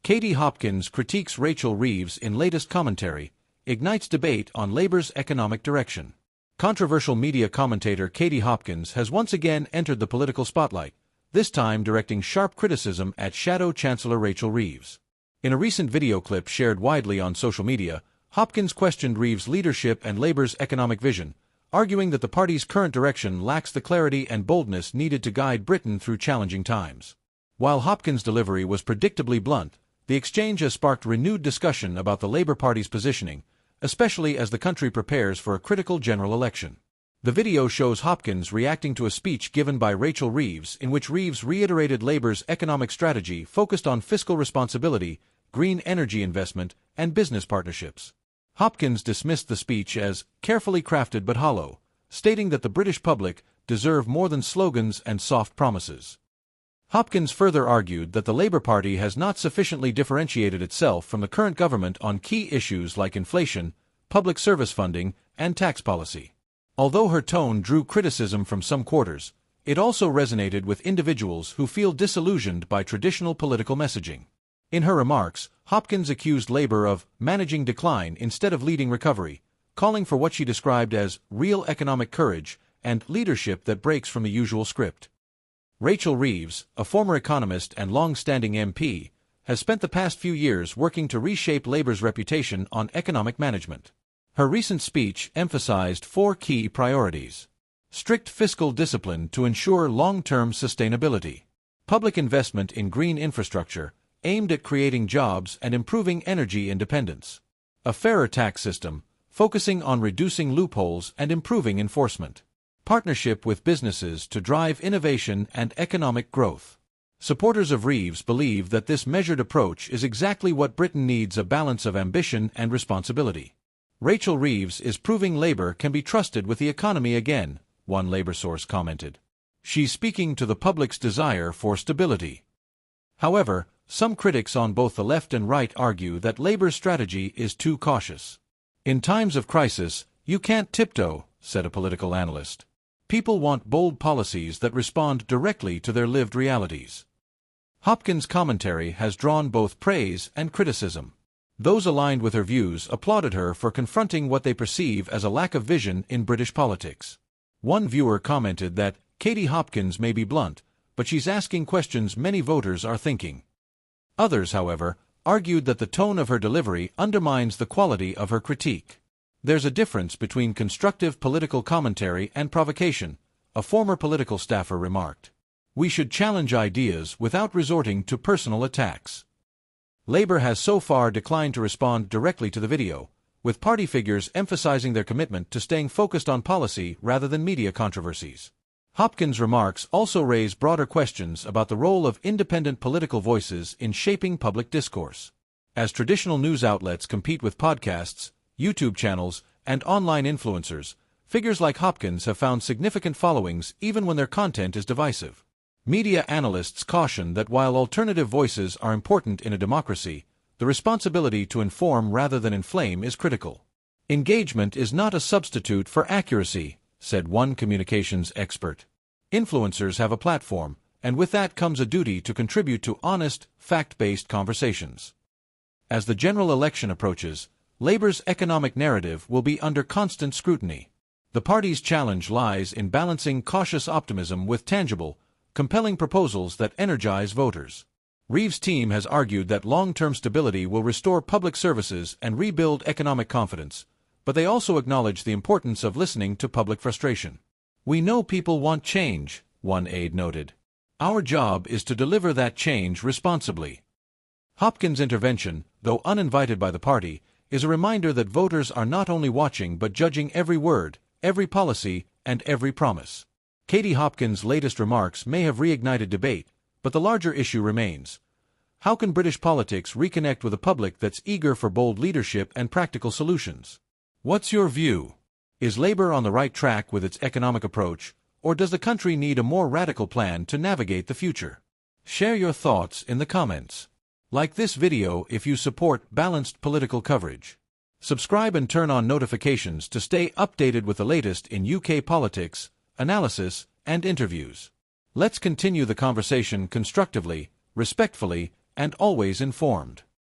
Katie Hopkins critiques Rachel Reeves in latest commentary, ignites debate on Labour's economic direction. Controversial media commentator Katie Hopkins has once again entered the political spotlight, this time directing sharp criticism at Shadow Chancellor Rachel Reeves. In a recent video clip shared widely on social media, Hopkins questioned Reeves' leadership and Labour's economic vision, arguing that the party's current direction lacks the clarity and boldness needed to guide Britain through challenging times. While Hopkins' delivery was predictably blunt, the exchange has sparked renewed discussion about the Labour Party's positioning, especially as the country prepares for a critical general election. The video shows Hopkins reacting to a speech given by Rachel Reeves in which Reeves reiterated Labour's economic strategy focused on fiscal responsibility, green energy investment, and business partnerships. Hopkins dismissed the speech as carefully crafted but hollow, stating that the British public deserve more than slogans and soft promises. Hopkins further argued that the Labour Party has not sufficiently differentiated itself from the current government on key issues like inflation, public service funding, and tax policy. Although her tone drew criticism from some quarters, it also resonated with individuals who feel disillusioned by traditional political messaging. In her remarks, Hopkins accused Labour of managing decline instead of leading recovery, calling for what she described as real economic courage and leadership that breaks from the usual script. Rachel Reeves, a former economist and long-standing MP, has spent the past few years working to reshape Labour's reputation on economic management. Her recent speech emphasized 4 key priorities: strict fiscal discipline to ensure long-term sustainability, public investment in green infrastructure aimed at creating jobs and improving energy independence, a fairer tax system focusing on reducing loopholes and improving enforcement, partnership with businesses to drive innovation and economic growth. Supporters of Reeves believe that this measured approach is exactly what Britain needs: a balance of ambition and responsibility. Rachel Reeves is proving Labour can be trusted with the economy again, one Labour source commented. She's speaking to the public's desire for stability. However, some critics on both the left and right argue that Labour's strategy is too cautious. In times of crisis, you can't tiptoe, said a political analyst. People want bold policies that respond directly to their lived realities. Hopkins' commentary has drawn both praise and criticism. Those aligned with her views applauded her for confronting what they perceive as a lack of vision in British politics. One viewer commented that Katie Hopkins may be blunt, but she's asking questions many voters are thinking. Others, however, argued that the tone of her delivery undermines the quality of her critique. There's a difference between constructive political commentary and provocation, a former political staffer remarked. We should challenge ideas without resorting to personal attacks. Labour has so far declined to respond directly to the video, with party figures emphasizing their commitment to staying focused on policy rather than media controversies. Hopkins' remarks also raise broader questions about the role of independent political voices in shaping public discourse. As traditional news outlets compete with podcasts, YouTube channels, and online influencers, figures like Hopkins have found significant followings even when their content is divisive. Media analysts caution that while alternative voices are important in a democracy, the responsibility to inform rather than inflame is critical. Engagement is not a substitute for accuracy, said one communications expert. Influencers have a platform, and with that comes a duty to contribute to honest, fact-based conversations. As the general election approaches, Labour's economic narrative will be under constant scrutiny. The party's challenge lies in balancing cautious optimism with tangible, compelling proposals that energize voters. Reeves' team has argued that long-term stability will restore public services and rebuild economic confidence, but they also acknowledge the importance of listening to public frustration. We know people want change, one aide noted. Our job is to deliver that change responsibly. Hopkins' intervention, though uninvited by the party, is a reminder that voters are not only watching but judging every word, every policy, and every promise. Katie Hopkins' latest remarks may have reignited debate, but the larger issue remains. How can British politics reconnect with a public that's eager for bold leadership and practical solutions? What's your view? Is Labour on the right track with its economic approach, or does the country need a more radical plan to navigate the future? Share your thoughts in the comments. Like this video if you support balanced political coverage. Subscribe and turn on notifications to stay updated with the latest in UK politics, analysis, and interviews. Let's continue the conversation constructively, respectfully, and always informed.